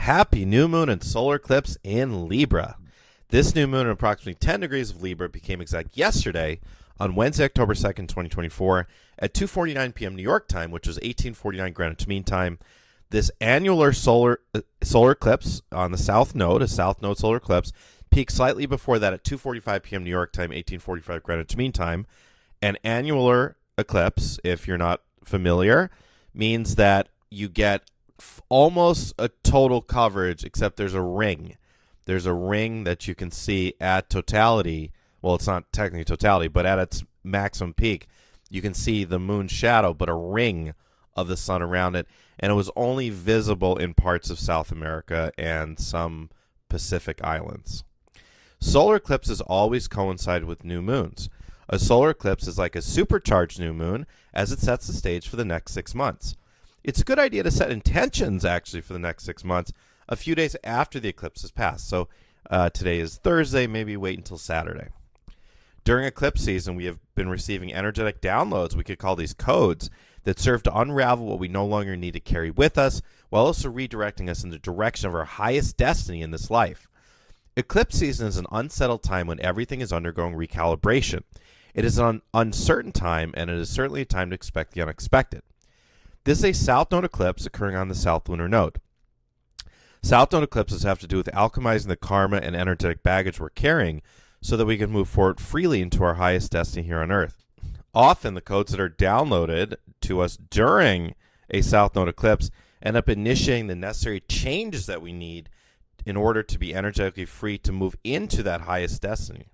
Happy new moon and solar eclipse in Libra. This new moon at approximately 10 degrees of Libra became exact yesterday on Wednesday, October 2nd, 2024 at 2:49 p.m. New York time, which was 18:49 Greenwich Mean Time. This annular solar eclipse on the south node, a south node solar eclipse, peaked slightly before that at 2:45 p.m. New York time, 18:45 Greenwich Mean Time. An annular eclipse, if you're not familiar, means that you get almost a total coverage, except there's a ring. There's a ring that you can see at totality. Well, it's not technically totality, but at its maximum peak, you can see the moon's shadow, but a ring of the sun around it. And it was only visible in parts of South America and some Pacific islands. Solar eclipses always coincide with new moons. A solar eclipse is like a supercharged new moon as it sets the stage for the next 6 months. It's a good idea to set intentions, actually, for the next 6 months a few days after the eclipse has passed. So today is Thursday, maybe wait until Saturday. During eclipse season, we have been receiving energetic downloads, we could call these codes, that serve to unravel what we no longer need to carry with us, while also redirecting us in the direction of our highest destiny in this life. Eclipse season is an unsettled time when everything is undergoing recalibration. It is an uncertain time, and it is certainly a time to expect the unexpected. This is a south node eclipse occurring on the south lunar node. South node eclipses have to do with alchemizing the karma and energetic baggage we're carrying so that we can move forward freely into our highest destiny here on Earth. Often, the codes that are downloaded to us during a south node eclipse end up initiating the necessary changes that we need in order to be energetically free to move into that highest destiny.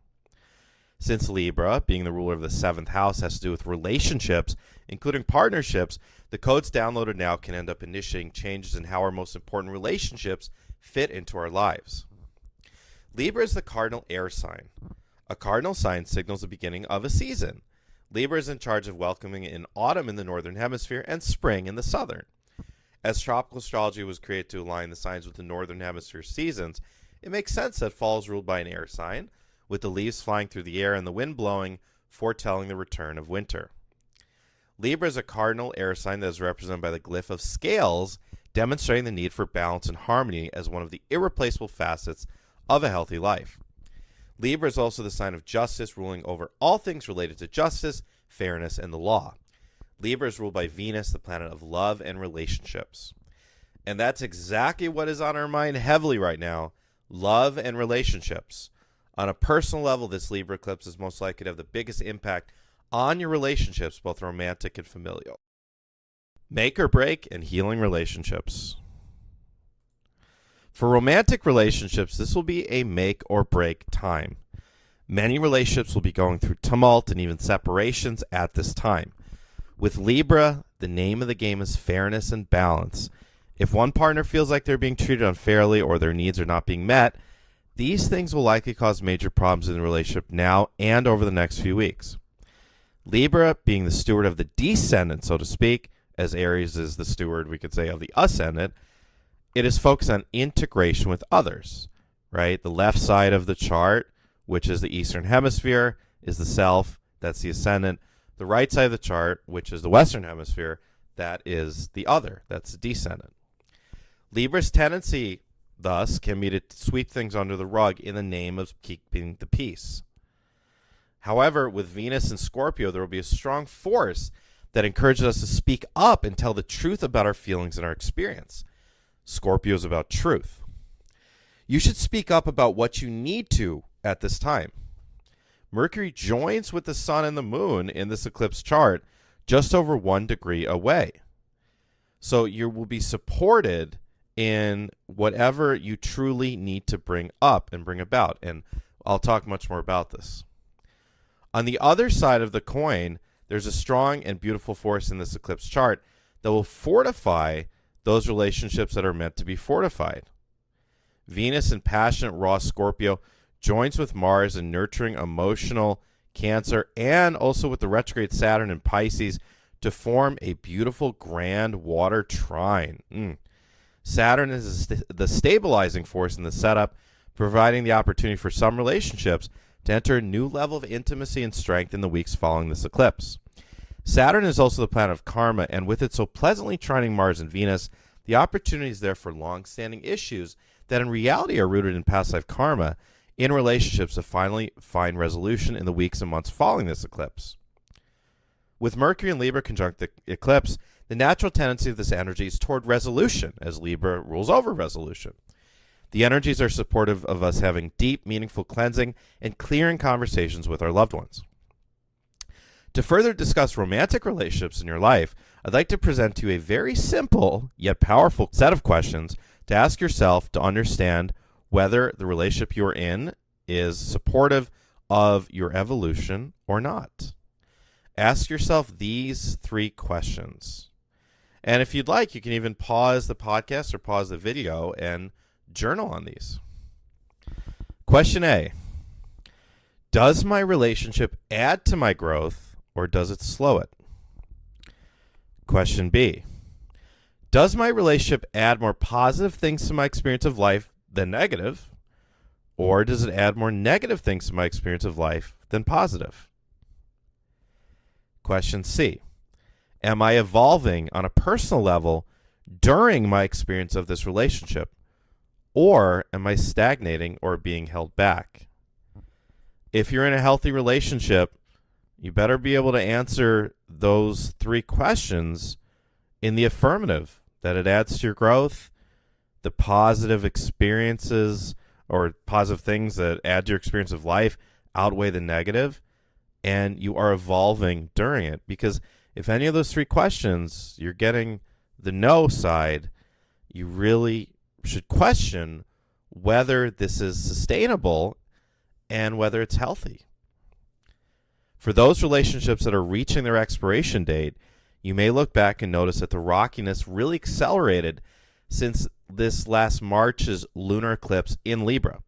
Since Libra, being the ruler of the 7th house, has to do with relationships, including partnerships, the codes downloaded now can end up initiating changes in how our most important relationships fit into our lives. Libra is the cardinal air sign. A cardinal sign signals the beginning of a season. Libra is in charge of welcoming in autumn in the northern hemisphere and spring in the southern. As tropical astrology was created to align the signs with the northern hemisphere seasons, it makes sense that fall is ruled by an air sign, with the leaves flying through the air and the wind blowing, foretelling the return of winter. Libra is a cardinal air sign that is represented by the glyph of scales, demonstrating the need for balance and harmony as one of the irreplaceable facets of a healthy life. Libra is also the sign of justice, ruling over all things related to justice, fairness, and the law. Libra is ruled by Venus, the planet of love and relationships. And that's exactly what is on our mind heavily right now, love and relationships. On a personal level, this Libra eclipse is most likely to have the biggest impact on your relationships, both romantic and familial. Make or break and healing relationships. For romantic relationships, this will be a make or break time. Many relationships will be going through tumult and even separations at this time. With Libra, the name of the game is fairness and balance. If one partner feels like they're being treated unfairly or their needs are not being met, these things will likely cause major problems in the relationship now and over the next few weeks. Libra, being the steward of the descendant, so to speak, as Aries is the steward, we could say, of the ascendant, it is focused on integration with others, right? The left side of the chart, which is the Eastern Hemisphere, is the self, that's the ascendant. The right side of the chart, which is the Western Hemisphere, that is the other, that's the descendant. Libra's tendency, thus, can be to sweep things under the rug in the name of keeping the peace. However, with Venus and Scorpio, there will be a strong force that encourages us to speak up and tell the truth about our feelings and our experience. Scorpio is about truth. You should speak up about what you need to at this time. Mercury joins with the sun and the moon in this eclipse chart just over 1 degree away. So you will be supported in whatever you truly need to bring up and bring about. And I'll talk much more about this. On the other side of the coin, there's a strong and beautiful force in this eclipse chart that will fortify those relationships that are meant to be fortified. Venus in passionate, raw Scorpio joins with Mars in nurturing, emotional Cancer, and also with the retrograde Saturn in Pisces to form a beautiful, grand water trine. Saturn is the stabilizing force in the setup, providing the opportunity for some relationships to enter a new level of intimacy and strength in the weeks following this eclipse. Saturn is also the planet of karma, and with it so pleasantly trining Mars and Venus, the opportunity is there for long-standing issues that in reality are rooted in past life karma in relationships to finally find resolution in the weeks and months following this eclipse. With Mercury and Libra conjunct the eclipse, the natural tendency of this energy is toward resolution, as Libra rules over resolution. The energies are supportive of us having deep, meaningful cleansing and clearing conversations with our loved ones. To further discuss romantic relationships in your life, I'd like to present to you a very simple yet powerful set of questions to ask yourself to understand whether the relationship you're in is supportive of your evolution or not. Ask yourself these 3 questions. And if you'd like, you can even pause the podcast or pause the video and journal on these. Question A. Does my relationship add to my growth or does it slow it? Question B. Does my relationship add more positive things to my experience of life than negative, or does it add more negative things to my experience of life than positive? Question C. Am I evolving on a personal level during my experience of this relationship, or am I stagnating or being held back? If you're in a healthy relationship, you better be able to answer those 3 questions in the affirmative, that it adds to your growth, the positive experiences or positive things that add to your experience of life outweigh the negative, and you are evolving during it. Because if any of those 3 questions, you're getting the no side, you really should question whether this is sustainable and whether it's healthy. For those relationships that are reaching their expiration date, you may look back and notice that the rockiness really accelerated since this last March's lunar eclipse in Libra.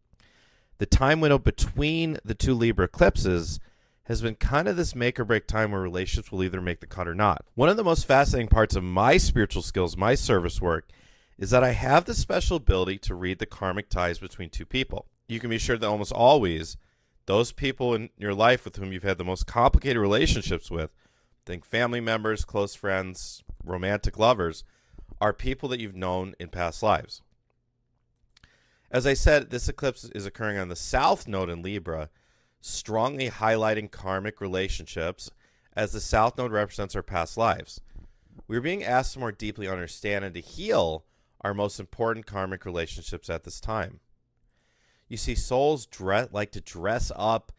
The time window between the 2 Libra eclipses has been kind of this make or break time where relationships will either make the cut or not. One of the most fascinating parts of my spiritual skills, my service work, is that I have the special ability to read the karmic ties between 2 people. You can be sure that almost always those people in your life with whom you've had the most complicated relationships with, think family members, close friends, romantic lovers, are people that you've known in past lives. As I said, this eclipse is occurring on the South Node in Libra, strongly highlighting karmic relationships as the South Node represents our past lives. We're being asked to more deeply understand and to heal our most important karmic relationships at this time. You see, souls like to dress up,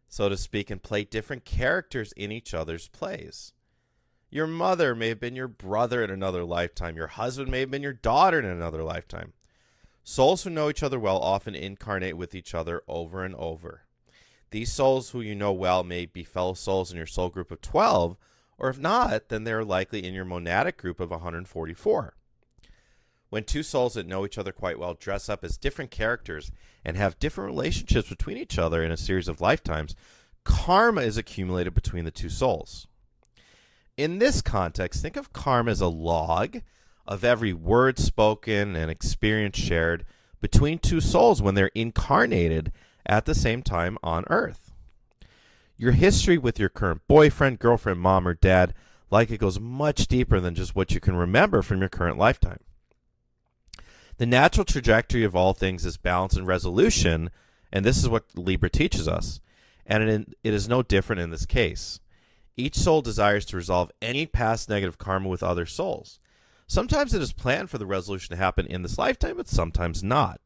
so to speak, and play different characters in each other's plays. Your mother may have been your brother in another lifetime. Your husband may have been your daughter in another lifetime. Souls who know each other well often incarnate with each other over and over. These souls who you know well may be fellow souls in your soul group of 12, or if not, then they're likely in your monadic group of 144. When 2 souls that know each other quite well dress up as different characters and have different relationships between each other in a series of lifetimes, karma is accumulated between the 2 souls. In this context, think of karma as a log of every word spoken and experience shared between 2 souls when they're incarnated at the same time on Earth. Your history with your current boyfriend, girlfriend, mom, or dad likely goes much deeper than just what you can remember from your current lifetime. The natural trajectory of all things is balance and resolution, and this is what Libra teaches us, and it is no different in this case. Each soul desires to resolve any past negative karma with other souls. Sometimes it is planned for the resolution to happen in this lifetime, but sometimes not.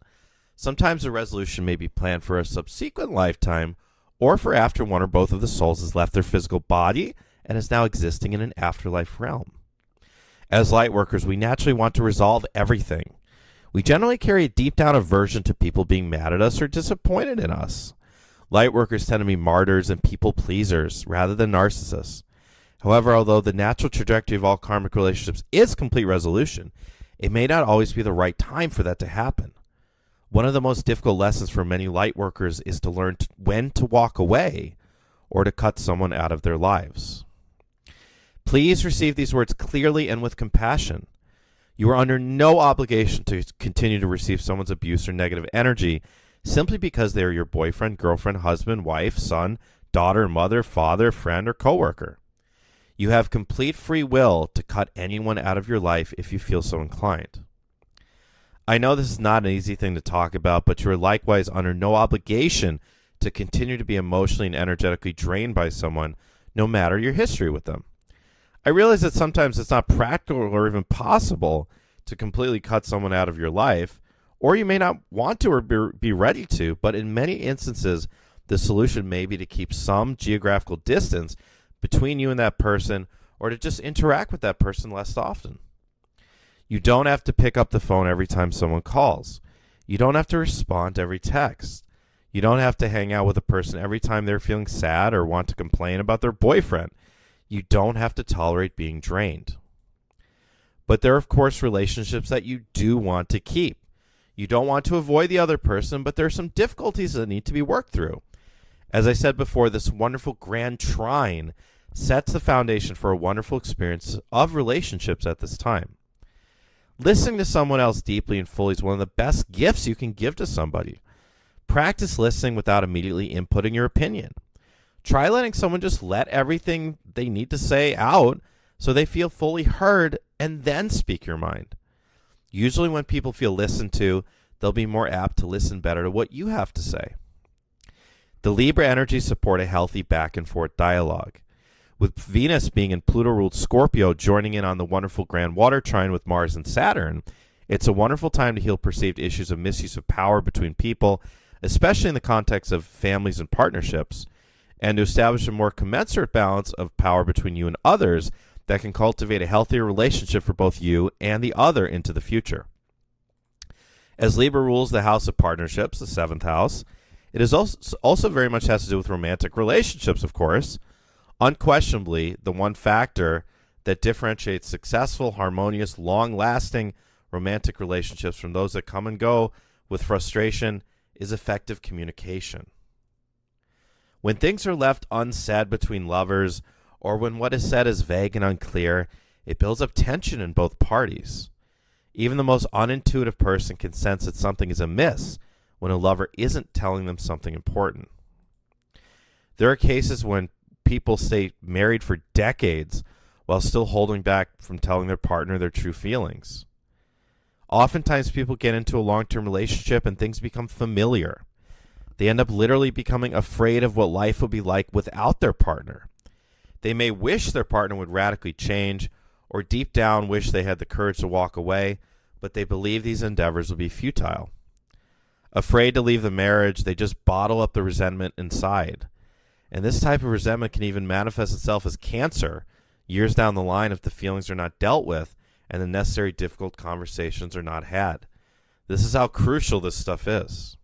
Sometimes the resolution may be planned for a subsequent lifetime, or for after one or both of the souls has left their physical body and is now existing in an afterlife realm. As light workers, we naturally want to resolve everything. We generally carry a deep down aversion to people being mad at us or disappointed in us. Light workers tend to be martyrs and people pleasers rather than narcissists. However, although the natural trajectory of all karmic relationships is complete resolution, it may not always be the right time for that to happen. One of the most difficult lessons for many light workers is to learn when to walk away or to cut someone out of their lives. Please receive these words clearly and with compassion. You are under no obligation to continue to receive someone's abuse or negative energy simply because they are your boyfriend, girlfriend, husband, wife, son, daughter, mother, father, friend, or coworker. You have complete free will to cut anyone out of your life if you feel so inclined. I know this is not an easy thing to talk about, but you are likewise under no obligation to continue to be emotionally and energetically drained by someone, no matter your history with them. I realize that sometimes it's not practical or even possible to completely cut someone out of your life, or you may not want to or be ready to, but in many instances, the solution may be to keep some geographical distance between you and that person, or to just interact with that person less often. You don't have to pick up the phone every time someone calls. You don't have to respond to every text. You don't have to hang out with a person every time they're feeling sad or want to complain about their boyfriend. You don't have to tolerate being drained. But there are, of course, relationships that you do want to keep. You don't want to avoid the other person, but there are some difficulties that need to be worked through. As I said before, this wonderful grand trine sets the foundation for a wonderful experience of relationships at this time. Listening to someone else deeply and fully is one of the best gifts you can give to somebody. Practice listening without immediately inputting your opinion. Try letting someone just let everything they need to say out so they feel fully heard, and then speak your mind. Usually when people feel listened to, they'll be more apt to listen better to what you have to say. The Libra energies support a healthy back and forth dialogue. With Venus being in Pluto-ruled Scorpio joining in on the wonderful grand water trine with Mars and Saturn, it's a wonderful time to heal perceived issues of misuse of power between people, especially in the context of families and partnerships, and to establish a more commensurate balance of power between you and others that can cultivate a healthier relationship for both you and the other into the future. As Libra rules the house of partnerships, the 7th house, it is also very much has to do with romantic relationships, of course. Unquestionably, the one factor that differentiates successful, harmonious, long-lasting romantic relationships from those that come and go with frustration is effective communication. When things are left unsaid between lovers, or when what is said is vague and unclear, it builds up tension in both parties. Even the most unintuitive person can sense that something is amiss when a lover isn't telling them something important. There are cases when people stay married for decades while still holding back from telling their partner their true feelings. Oftentimes people get into a long-term relationship and things become familiar. They end up literally becoming afraid of what life would be like without their partner. They may wish their partner would radically change, or deep down wish they had the courage to walk away, but they believe these endeavors will be futile. Afraid to leave the marriage, they just bottle up the resentment inside. And this type of resentment can even manifest itself as cancer years down the line if the feelings are not dealt with and the necessary difficult conversations are not had. This is how crucial this stuff is.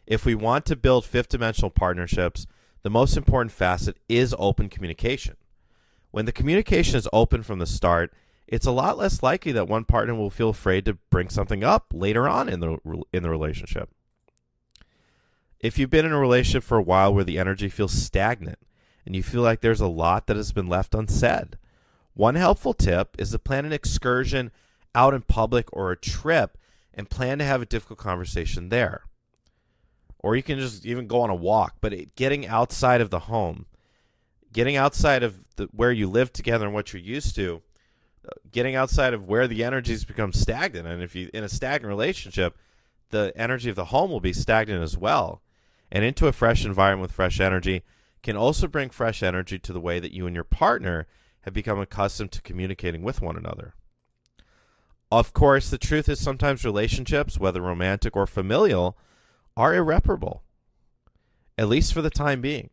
If we want to build fifth-dimensional partnerships, the most important facet is open communication. When the communication is open from the start, it's a lot less likely that one partner will feel afraid to bring something up later on in the relationship. If you've been in a relationship for a while where the energy feels stagnant and you feel like there's a lot that has been left unsaid, one helpful tip is to plan an excursion out in public or a trip and plan to have a difficult conversation there. Or you can just even go on a walk, but getting outside of the home, getting outside of where you live together and what you're used to, getting outside of where the energies become stagnant. And if you in a stagnant relationship, the energy of the home will be stagnant as well. And into a fresh environment with fresh energy can also bring fresh energy to the way that you and your partner have become accustomed to communicating with one another. Of course, the truth is sometimes relationships, whether romantic or familial, are irreparable, at least for the time being.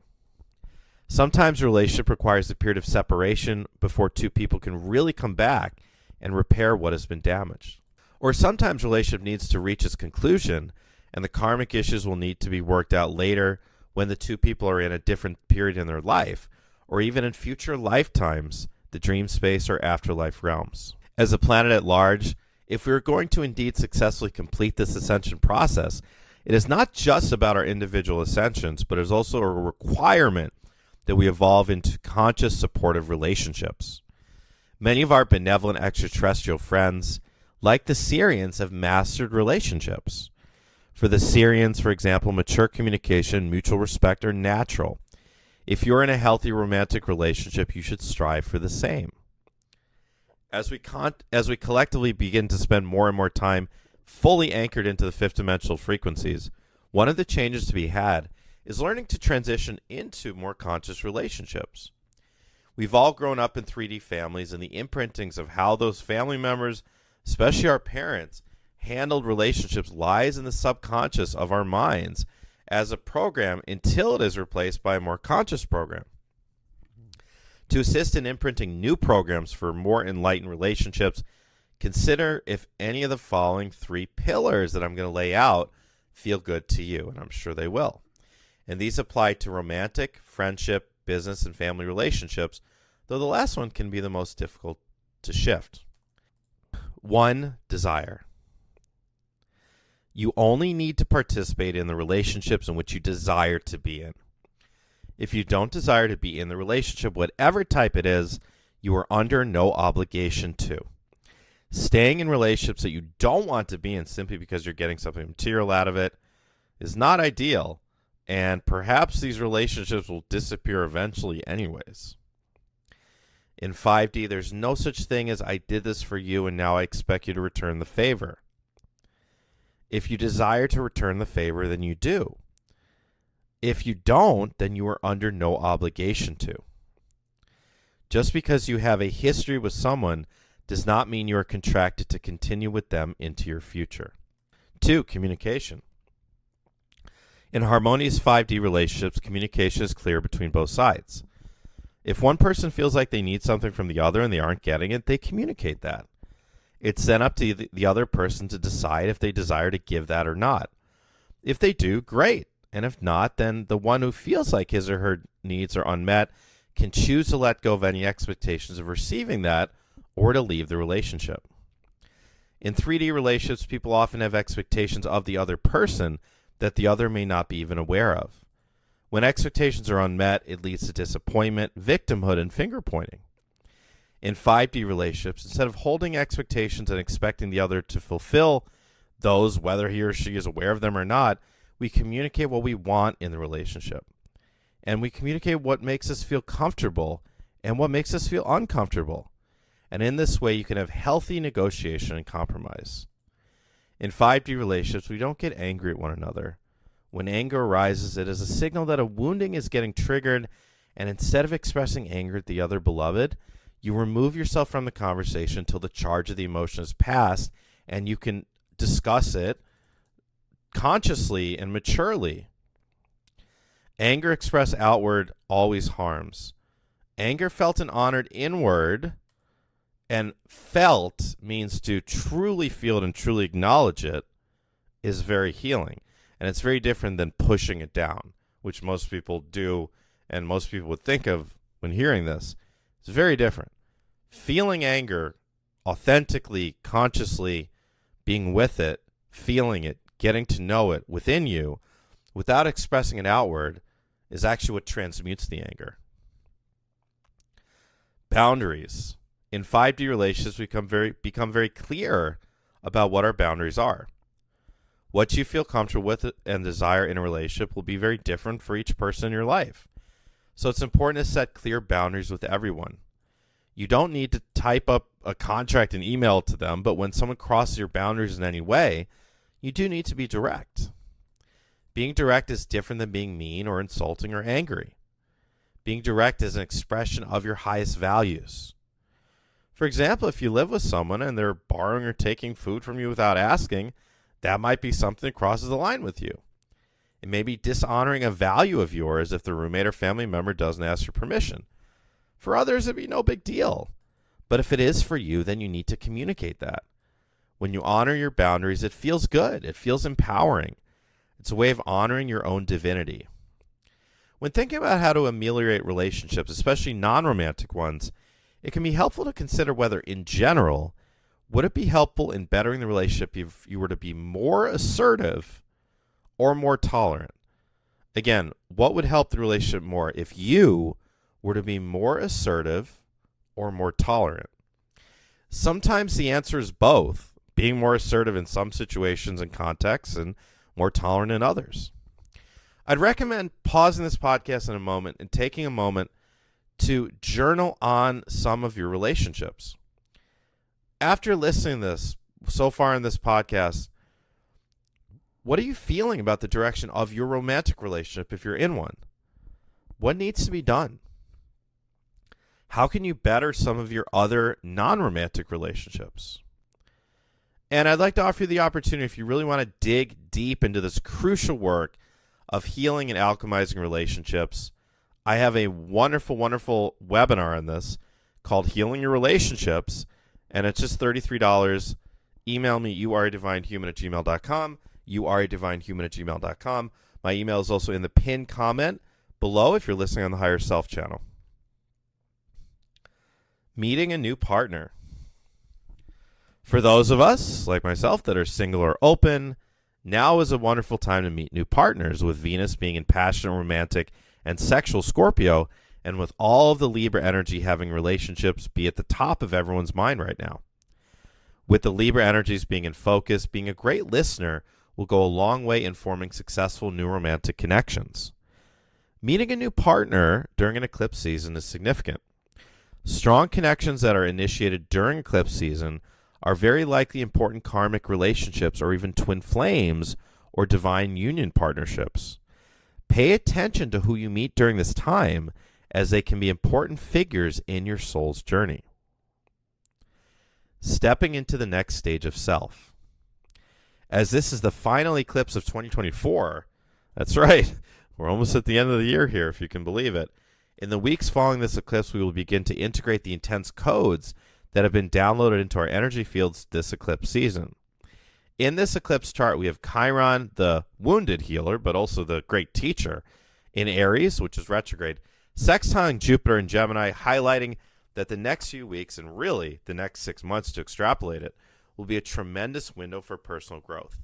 Sometimes a relationship requires a period of separation before two people can really come back and repair what has been damaged. Or sometimes a relationship needs to reach its conclusion and the karmic issues will need to be worked out later when the two people are in a different period in their life, or even in future lifetimes, the dream space or afterlife realms. As a planet at large, if we are going to indeed successfully complete this ascension process, it is not just about our individual ascensions, but it is also a requirement that we evolve into conscious, supportive relationships. Many of our benevolent extraterrestrial friends, like the Syrians, have mastered relationships. For the Syrians, for example, mature communication, mutual respect are natural. If you're in a healthy romantic relationship, you should strive for the same. As we collectively begin to spend more and more time fully anchored into the fifth dimensional frequencies, one of the changes to be had is learning to transition into more conscious relationships. We've all grown up in 3D families, and the imprintings of how those family members, especially our parents, handled relationships lies in the subconscious of our minds as a program until it is replaced by a more conscious program. To assist in imprinting new programs for more enlightened relationships, consider if any of the following 3 pillars that I'm going to lay out feel good to you, and I'm sure they will. And these apply to romantic, friendship, business, and family relationships, though the last one can be the most difficult to shift. 1. Desire. You only need to participate in the relationships in which you desire to be in. If you don't desire to be in the relationship, whatever type it is, you are under no obligation to. Staying in relationships that you don't want to be in simply because you're getting something material out of it is not ideal, and perhaps these relationships will disappear eventually anyways. In 5D, there's no such thing as I did this for you and now I expect you to return the favor. If you desire to return the favor, then you do. If you don't, then you are under no obligation to. Just because you have a history with someone does not mean you are contracted to continue with them into your future. 2. Communication. In harmonious 5D relationships, communication is clear between both sides. If one person feels like they need something from the other and they aren't getting it, they communicate that. It's then up to the other person to decide if they desire to give that or not. If they do, great. And if not, then the one who feels like his or her needs are unmet can choose to let go of any expectations of receiving that or to leave the relationship. In 3D relationships, people often have expectations of the other person that the other may not be even aware of. When expectations are unmet, it leads to disappointment, victimhood, and finger-pointing. In 5D relationships, instead of holding expectations and expecting the other to fulfill those, whether he or she is aware of them or not, we communicate what we want in the relationship. And we communicate what makes us feel comfortable and what makes us feel uncomfortable. And in this way, you can have healthy negotiation and compromise. In 5D relationships, we don't get angry at one another. When anger arises, it is a signal that a wounding is getting triggered, and instead of expressing anger at the other beloved, you remove yourself from the conversation until the charge of the emotion is passed, and you can discuss it consciously and maturely. Anger expressed outward always harms. Anger felt and honored inward, and felt means to truly feel it and truly acknowledge it, is very healing. And it's very different than pushing it down, which most people do and most people would think of when hearing this. It's very different. Feeling anger authentically, consciously, being with it, feeling it, getting to know it within you without expressing it outward is actually what transmutes the anger. Boundaries. In 5D relationships, we become very clear about what our boundaries are. What you feel comfortable with and desire in a relationship will be very different for each person in your life. So it's important to set clear boundaries with everyone. You don't need to type up a contract and email it to them, but when someone crosses your boundaries in any way, you do need to be direct. Being direct is different than being mean or insulting or angry. Being direct is an expression of your highest values. For example, if you live with someone and they're borrowing or taking food from you without asking, that might be something that crosses the line with you. It may be dishonoring a value of yours if the roommate or family member doesn't ask your permission. For others, it'd be no big deal. But if it is for you, then you need to communicate that. When you honor your boundaries, it feels good. It feels empowering. It's a way of honoring your own divinity. When thinking about how to ameliorate relationships, especially non-romantic ones, it can be helpful to consider whether, in general, would it be helpful in bettering the relationship if you were to be more assertive or more tolerant? Again, what would help the relationship more if you were to be more assertive or more tolerant? Sometimes the answer is both, being more assertive in some situations and contexts and more tolerant in others. I'd recommend pausing this podcast in a moment and taking a moment to journal on some of your relationships. After listening to this so far in this podcast, What are you feeling about the direction of your romantic relationship if you're in one? What needs to be done? How can you better some of your other non-romantic relationships? And I'd like to offer you the opportunity, if you really want to dig deep into this crucial work of healing and alchemizing relationships, I have a wonderful, wonderful webinar on this called Healing Your Relationships, and it's just $33. Email me, youaredivinehuman@gmail.com, youaredivinehuman@gmail.com. My email is also in the pinned comment below if you're listening on the Higher Self channel. Meeting a new partner. For those of us, like myself, that are single or open, now is a wonderful time to meet new partners, with Venus being in passionate, romantic, and sexual Scorpio, and with all of the Libra energy having relationships be at the top of everyone's mind right now. With the Libra energies being in focus, being a great listener will go a long way in forming successful new romantic connections. Meeting a new partner during an eclipse season is significant. Strong connections that are initiated during eclipse season are very likely important karmic relationships, or even twin flames or divine union partnerships. Pay attention to who you meet during this time, as they can be important figures in your soul's journey. Stepping into the next stage of self. As this is the final eclipse of 2024, that's right, we're almost at the end of the year here, if you can believe it. In the weeks following this eclipse, we will begin to integrate the intense codes that have been downloaded into our energy fields this eclipse season. In this eclipse chart, we have Chiron, the wounded healer, but also the great teacher, in Aries, which is retrograde, sextiling Jupiter in Gemini, highlighting that the next few weeks, and really the next 6 months to extrapolate it, will be a tremendous window for personal growth.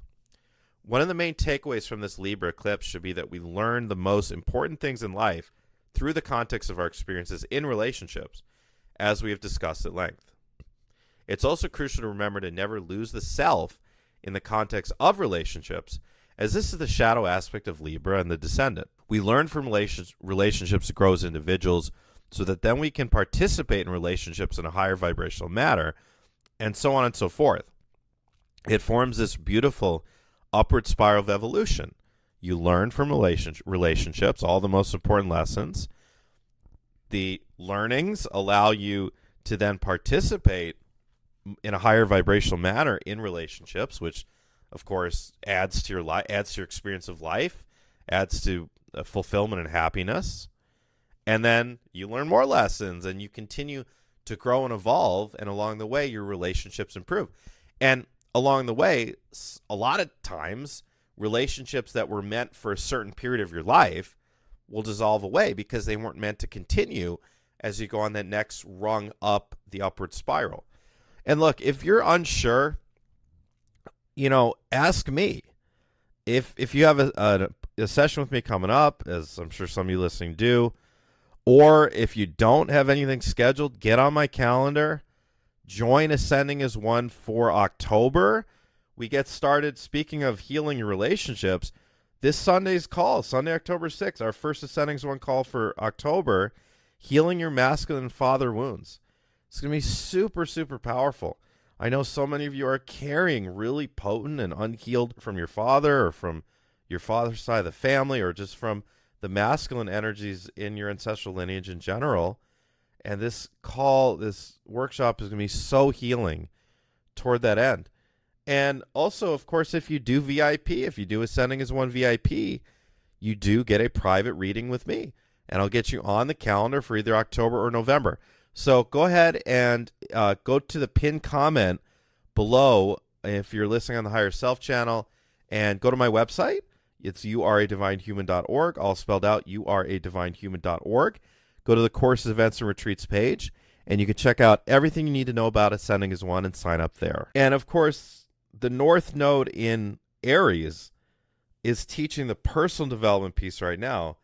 One of the main takeaways from this Libra eclipse should be that we learn the most important things in life through the context of our experiences in relationships, as we have discussed at length. It's also crucial to remember to never lose the self in the context of relationships, as this is the shadow aspect of Libra and the descendant. We learn from relationships to grow as individuals, so that then we can participate in relationships in a higher vibrational manner, and so on and so forth. It forms this beautiful upward spiral of evolution. You learn from relationships, all the most important lessons. The learnings allow you to then participate in a higher vibrational manner in relationships, which, of course, adds to your adds to your experience of life, adds to fulfillment and happiness. And then you learn more lessons, and you continue to grow and evolve, and along the way, your relationships improve. And along the way, a lot of times, relationships that were meant for a certain period of your life will dissolve away because they weren't meant to continue as you go on that next rung up the upward spiral. And look, if you're unsure, ask me. If you have a session with me coming up, as I'm sure some of you listening do, or if you don't have anything scheduled, get on my calendar. Join Ascending as One for October. We get started, speaking of healing your relationships, this Sunday's call, Sunday, October 6th, our first Ascending as One call for October, healing your masculine and father wounds. It's going to be super, super powerful. I know so many of you are carrying really potent and unhealed from your father, or from your father's side of the family, or just from the masculine energies in your ancestral lineage in general. And this workshop is going to be so healing toward that end. And also, of course, if you do VIP, if you do Ascending as One VIP, you do get a private reading with me. And I'll get you on the calendar for either October or November. So go ahead and go to the pinned comment below if you're listening on the Higher Self channel, and go to my website. It's youaredivinehuman.org, all spelled out, youaredivinehuman.org. Go to the Courses, Events, and Retreats page, and you can check out everything you need to know about Ascending as One and sign up there. And, of course, the North Node in Aries is teaching the personal development piece right now.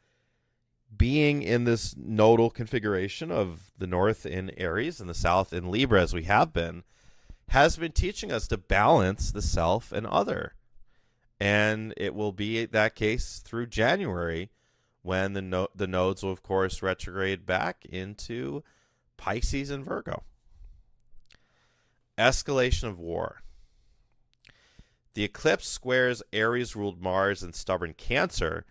Being in this nodal configuration of the North in Aries and the South in Libra, as we have been, has been teaching us to balance the self and other. And it will be that case through January, when the nodes will, of course, retrograde back into Pisces and Virgo. Escalation of war. The eclipse squares Aries-ruled Mars and stubborn Cancer,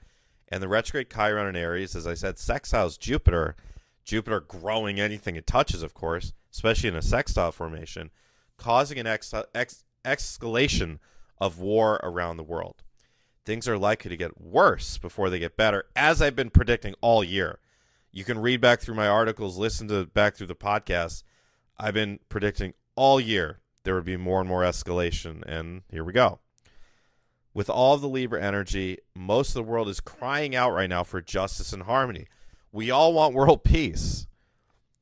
and the retrograde Chiron in Aries, as I said, sextiles Jupiter. Jupiter growing anything it touches, of course, especially in a sextile formation, causing an escalation of war around the world. Things are likely to get worse before they get better, as I've been predicting all year. You can read back through my articles, listen to back through the podcast. I've been predicting all year there would be more and more escalation, and here we go. With all of the Libra energy, most of the world is crying out right now for justice and harmony. We all want world peace.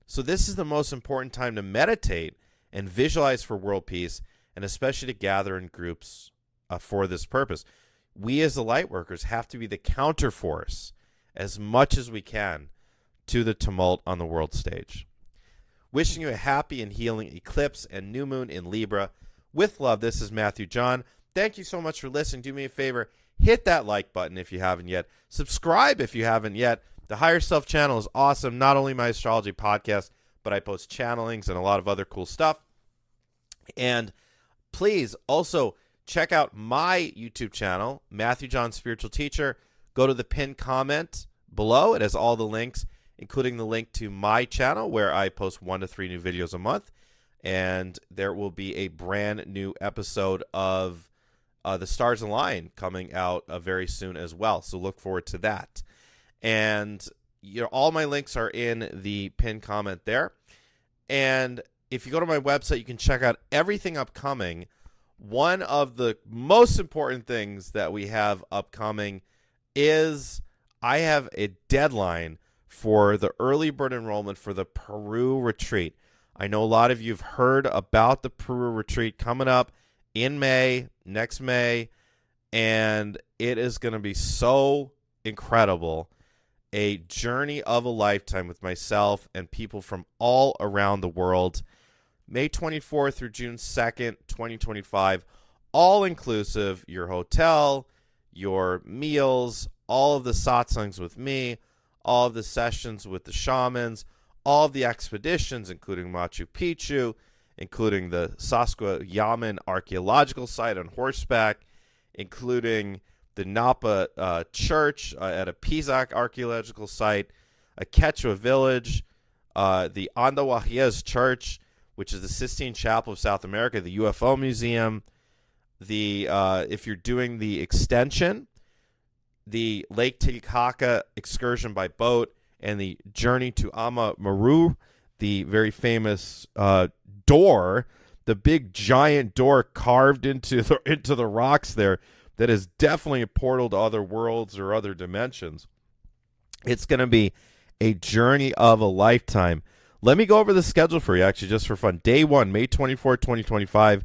So this is the most important time to meditate and visualize for world peace, and especially to gather in groups for this purpose. We as the light workers have to be the counterforce as much as we can to the tumult on the world stage. Wishing you a happy and healing eclipse and new moon in Libra. With love, this is Matthew John. Thank you so much for listening. Do me a favor, hit that like button if you haven't yet. Subscribe if you haven't yet. The Higher Self channel is awesome. Not only my astrology podcast, but I post channelings and a lot of other cool stuff. And please also check out my YouTube channel, Matthew John Spiritual Teacher. Go to the pinned comment below. It has all the links, including the link to my channel where I post 1 to 3 new videos a month. And there will be a brand new episode of The Stars Align coming out very soon as well. So look forward to that. And all my links are in the pinned comment there. And if you go to my website, you can check out everything upcoming. One of the most important things that we have upcoming is I have a deadline for the early bird enrollment for the Peru retreat. I know a lot of you have heard about the Peru retreat coming up in May, next May, and it is going to be so incredible. A journey of a lifetime with myself and people from all around the world. May 24th through June 2nd, 2025, all inclusive, your hotel, your meals, all of the satsangs with me, all of the sessions with the shamans, all of the expeditions, including Machu Picchu, including the Sacsayhuaman archaeological site on horseback, including the Napa Church at a Pisac archaeological site, a Quechua village, the Andahuaylas Church, which is the Sistine Chapel of South America, the UFO Museum, if you're doing the extension, the Lake Titicaca excursion by boat, and the journey to Ama Maru, the very famous door, the big giant door carved into the rocks there that is definitely a portal to other worlds or other dimensions. It's going to be a journey of a lifetime. Let me go over the schedule for you, actually, just for fun. Day 1, May 24, 2025,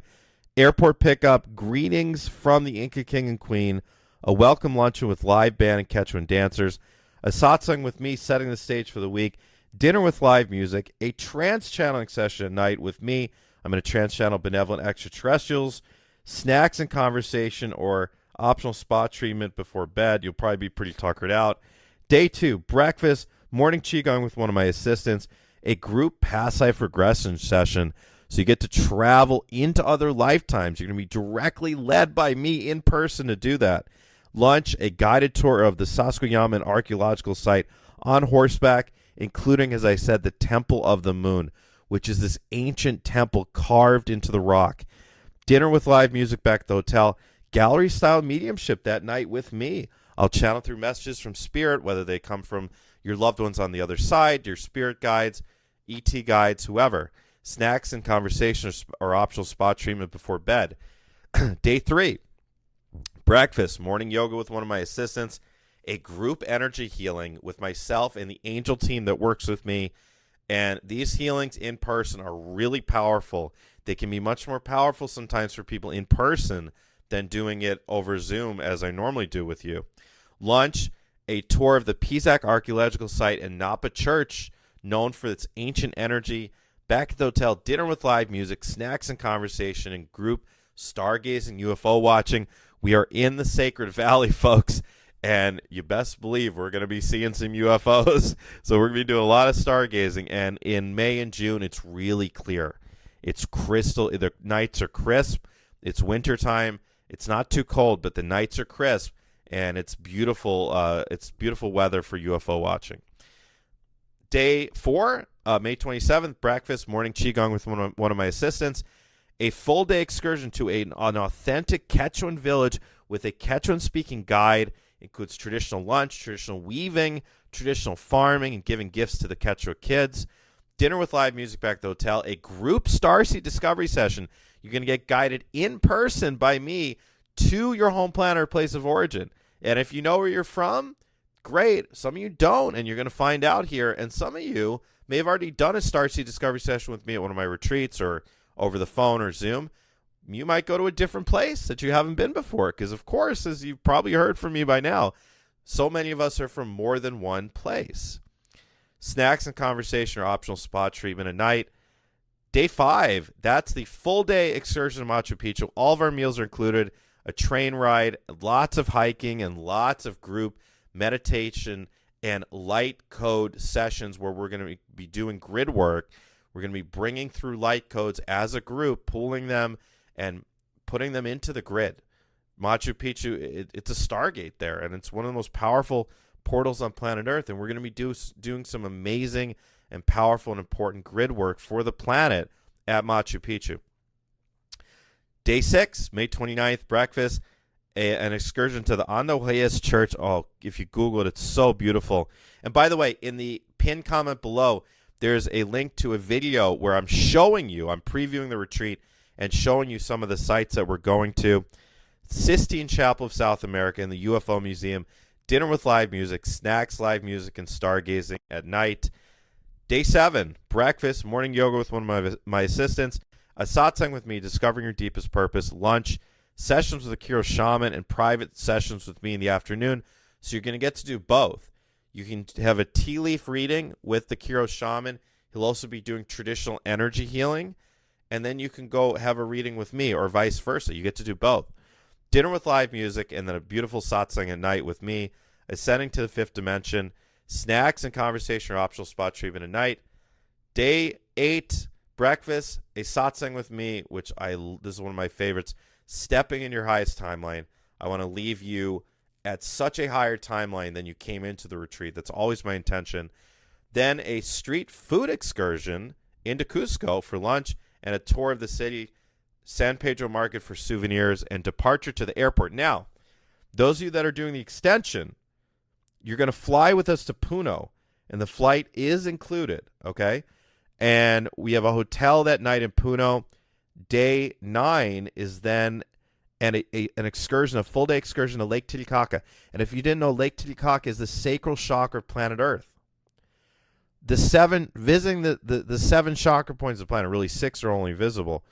airport pickup, greetings from the Inca King and Queen, a welcome luncheon with live band and Quechuan dancers, a satsang with me setting the stage for the week, dinner with live music, a trance channeling session at night with me. I'm going to trance channel benevolent extraterrestrials, snacks and conversation or optional spa treatment before bed. You'll probably be pretty tuckered out. Day 2, breakfast, morning qigong with one of my assistants, a group past life regression session. So you get to travel into other lifetimes. You're going to be directly led by me in person to do that. Lunch, a guided tour of the Sacsayhuaman archaeological site on horseback, including, as I said, the Temple of the Moon, which is this ancient temple carved into the rock. Dinner with live music back at the hotel. Gallery-style mediumship that night with me. I'll channel through messages from spirit, whether they come from your loved ones on the other side, your spirit guides, ET guides, whoever. Snacks and conversation or optional spa treatment before bed. Day 3, breakfast, morning yoga with one of my assistants, a group energy healing with myself and the angel team that works with me. And these healings in person are really powerful. They can be much more powerful sometimes for people in person than doing it over Zoom as I normally do with you. Lunch, a tour of the Pisac archaeological site and Napa Church, known for its ancient energy. Back at the hotel, dinner with live music, snacks and conversation, and group stargazing, UFO watching. We are in the Sacred Valley, folks, and you best believe we're going to be seeing some UFOs. So we're going to be doing a lot of stargazing, and in May and June, it's really clear. It's crystal. The nights are crisp. It's wintertime, It's not too cold, but the nights are crisp, and it's beautiful. It's beautiful weather for UFO watching. Day 4, May 27th, breakfast, morning qigong with one of my assistants. A full day excursion to an authentic Quechuan village with a Quechuan-speaking guide. Includes traditional lunch, traditional weaving, traditional farming, and giving gifts to the Quechua kids. Dinner with live music back at the hotel. A group Starseed discovery session. You're going to get guided in person by me to your home planet or place of origin. And if you know where you're from, great. Some of you don't, and you're going to find out here. And some of you may have already done a Starseed discovery session with me at one of my retreats or over the phone or Zoom. You might go to a different place that you haven't been before because, of course, as you've probably heard from me by now, so many of us are from more than one place. Snacks and conversation are optional spa treatment at night. Day 5, that's the full day excursion to Machu Picchu. All of our meals are included, a train ride, lots of hiking, and lots of group meditation and light code sessions where we're going to be doing grid work. We're going to be bringing through light codes as a group, pulling them and putting them into the grid. Machu Picchu, it's a Stargate there, and it's one of the most powerful portals on planet Earth, and we're going to be doing some amazing and powerful and important grid work for the planet at Machu Picchu. Day 6, May 29th, breakfast, an excursion to the Andohayas Church. Oh, if you Google it, it's so beautiful. And by the way, in the pinned comment below, there's a link to a video where I'm previewing the retreat and showing you some of the sites that we're going to. Sistine Chapel of South America and the UFO Museum. Dinner with live music, snacks, live music, and stargazing at night. Day 7, breakfast, morning yoga with one of my assistants, a satsang with me, discovering your deepest purpose, lunch, sessions with a Kiro shaman, and private sessions with me in the afternoon. So you're going to get to do both. You can have a tea leaf reading with the Kiro shaman. He'll also be doing traditional energy healing. And then you can go have a reading with me or vice versa. You get to do both. Dinner with live music and then a beautiful satsang at night with me, ascending to the 5th dimension. Snacks and conversation or optional spot treatment at night. Day 8, breakfast, a satsang with me, which this is one of my favorites. Stepping in your highest timeline. I want to leave you at such a higher timeline than you came into the retreat. That's always my intention. Then a street food excursion into Cusco for lunch and a tour of the city, San Pedro Market for souvenirs, and departure to the airport. Now, those of you that are doing the extension, you're going to fly with us to Puno, and the flight is included, okay? And we have a hotel that night in Puno. Day 9 is then an excursion, a full-day excursion to Lake Titicaca. And if you didn't know, Lake Titicaca is the sacral chakra of planet Earth. Visiting the 7 chakra points of the planet, really 6 are only visible.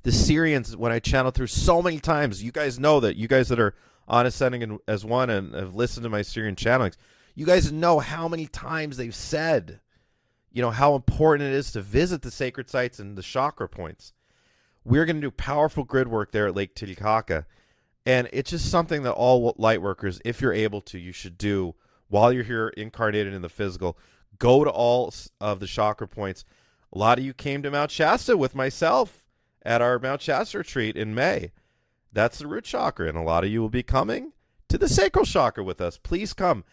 The Syrians, when I channel through so many times, you guys know that, you guys that are on Ascending as One and have listened to my Syrian channelings, you guys know how many times they've said, how important it is to visit the sacred sites and the chakra points. We're going to do powerful grid work there at Lake Titicaca. And it's just something that all light workers, if you're able to, you should do while you're here incarnated in the physical. Go to all of the chakra points. A lot of you came to Mount Shasta with myself at our Mount Shasta retreat in May. That's the root chakra, and a lot of you will be coming to the sacral chakra with us. Please come.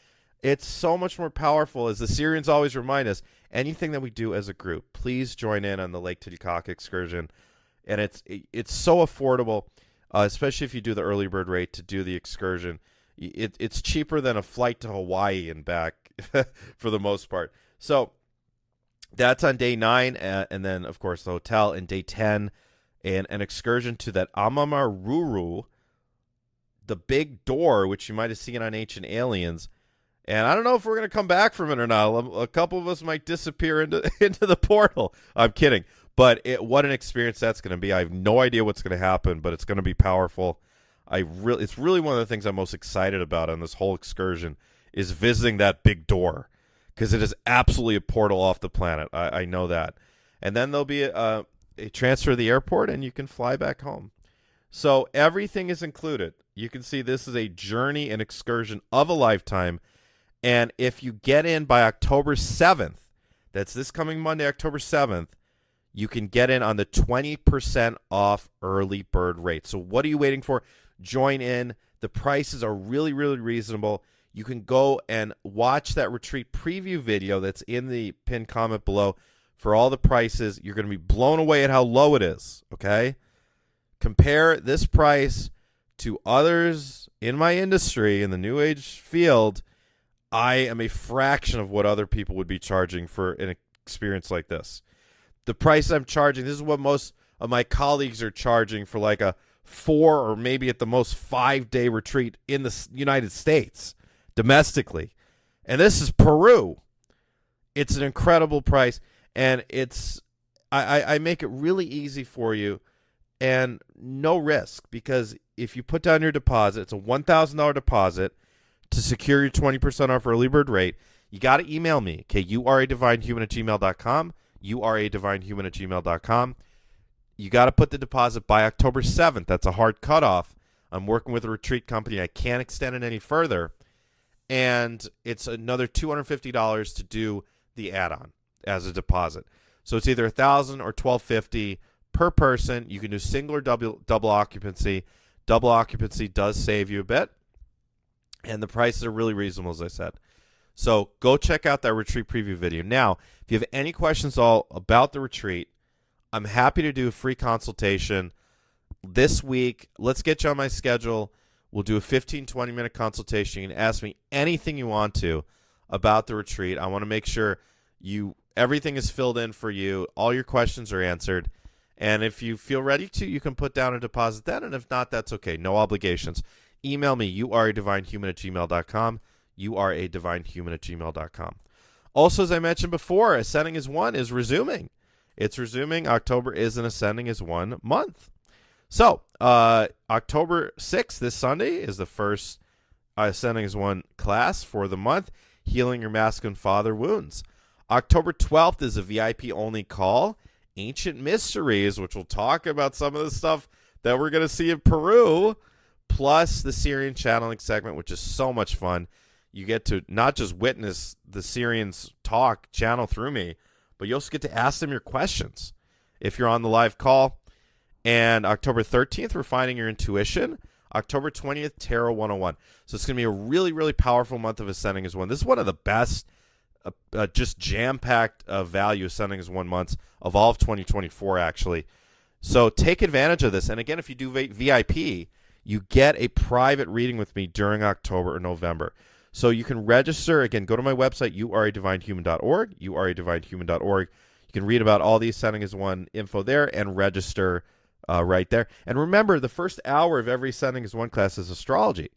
It's so much more powerful, as the Syrians always remind us, anything that we do as a group. Please join in on the Lake Titicaca excursion. And it's so affordable, especially if you do the early bird rate to do the excursion. It's cheaper than a flight to Hawaii and back for the most part. So that's on day 9, and then, of course, the hotel. And day 10, and an excursion to that Amamaruru, the big door, which you might have seen on Ancient Aliens. And I don't know if we're going to come back from it or not. A couple of us might disappear into the portal. I'm kidding. But what an experience that's going to be. I have no idea what's going to happen, but it's going to be powerful. It's really one of the things I'm most excited about on this whole excursion is visiting that big door, because it is absolutely a portal off the planet. I know that. And then there'll be a transfer to the airport, and you can fly back home. So everything is included. You can see this is a journey and excursion of a lifetime. And if you get in by October 7th, that's this coming Monday, October 7th, you can get in on the 20% off early bird rate. So what are you waiting for? Join in. The prices are really, really reasonable. You can go and watch that retreat preview video that's in the pinned comment below for all the prices. You're going to be blown away at how low it is, okay? Compare this price to others in my industry, in the New Age field. I am a fraction of what other people would be charging for an experience like this. The price I'm charging, this is what most of my colleagues are charging for like a 4 or maybe at the most 5-day retreat in the United States, domestically. And this is Peru. It's an incredible price, and I make it really easy for you and no risk, because if you put down your deposit, it's a $1,000 deposit to secure your 20% off early bird rate. You got to email me, okay? youradivinehuman@gmail.com, youradivinehuman@gmail.com. You got to put the deposit by October 7th. That's a hard cutoff. I'm working with a retreat company. I can't extend it any further. And it's another $250 to do the add-on as a deposit. So it's either $1,000 or $1,250 per person. You can do single or double occupancy. Double occupancy does save you a bit. And the prices are really reasonable, as I said. So go check out that retreat preview video. Now, if you have any questions all about the retreat, I'm happy to do a free consultation this week. Let's get you on my schedule. We'll do a 15, 20-minute consultation. You can ask me anything you want to about the retreat. I want to make sure everything is filled in for you. All your questions are answered. And if you feel ready to, you can put down a deposit then. And if not, that's okay. No obligations. Email me, youradivinehuman@gmail.com, youradivinehuman@gmail.com. Also, as I mentioned before, Ascending as One is resuming. It's resuming. October is an Ascending as One month. So, October 6th, this Sunday, is the first Ascending as One class for the month, Healing Your Masculine Father Wounds. October 12th is a VIP-only call, Ancient Mysteries, which will talk about some of the stuff that we're going to see in Peru, plus the Syrian channeling segment, which is so much fun. You get to not just witness the Syrians channel through me, but you also get to ask them your questions if you're on the live call. And October 13th, Refining Your Intuition. October 20th, Tarot 101. So it's going to be a really, really powerful month of Ascending as One. This is one of the best, just jam-packed value Ascending as One months of all of 2024, actually. So take advantage of this. And again, if you do VIP, you get a private reading with me during October or November. So you can register. Again, go to my website, youradivinehuman.org, youradivinehuman.org. You can read about all the Ascending as One info there and register right there. And remember, the first hour of every Ascending as One class is astrology.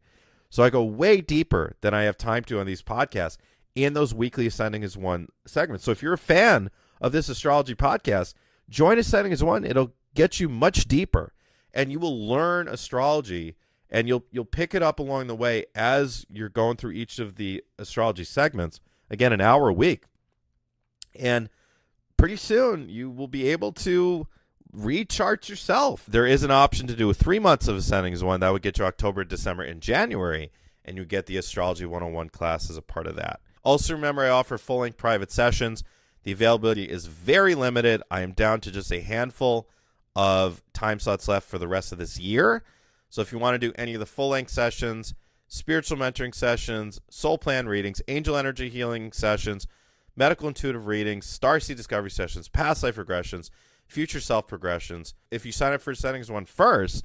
So I go way deeper than I have time to on these podcasts in those weekly Ascending as One segments. So if you're a fan of this astrology podcast, join Ascending as One. It'll get you much deeper, and you will learn astrology, and you'll pick it up along the way as you're going through each of the astrology segments. Again, an hour a week. And pretty soon you will be able to read charts yourself. There is an option to do 3 months of Ascending as One. That would get you October, December, and January, and you get the Astrology 101 class as a part of that. Also, remember, I offer full-length private sessions. The availability is very limited. I am down to just a handful of time slots left for the rest of this year. So if you want to do any of the full-length sessions, spiritual mentoring sessions, soul plan readings, angel energy healing sessions, medical intuitive readings, starseed discovery sessions, past life regressions, future self progressions, if you sign up for Ascending as One first,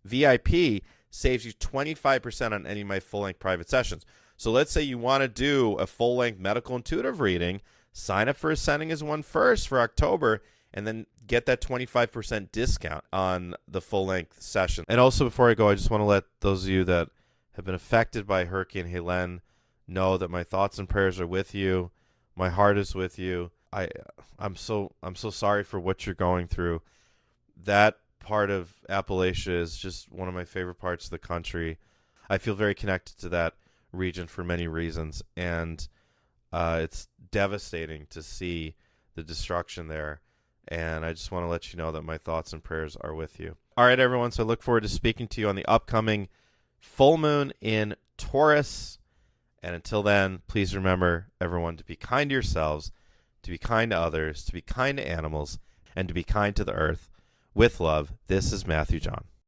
VIP saves you 25% on any of my full-length private sessions. So let's say you want to do a full-length medical intuitive reading, sign up for Ascending as One first for October, and then get that 25% discount on the full-length session. And also, before I go, I just want to let those of you that have been affected by Hurricane Helene know that my thoughts and prayers are with you. My heart is with you. I'm so sorry for what you're going through. That part of Appalachia is just one of my favorite parts of the country. I feel very connected to that region for many reasons, and it's devastating to see the destruction there. And I just want to let you know that my thoughts and prayers are with you. All right, everyone. So I look forward to speaking to you on the upcoming full moon in Taurus. And until then, please remember, everyone, to be kind to yourselves, to be kind to others, to be kind to animals, and to be kind to the earth. With love, this is Matthew John.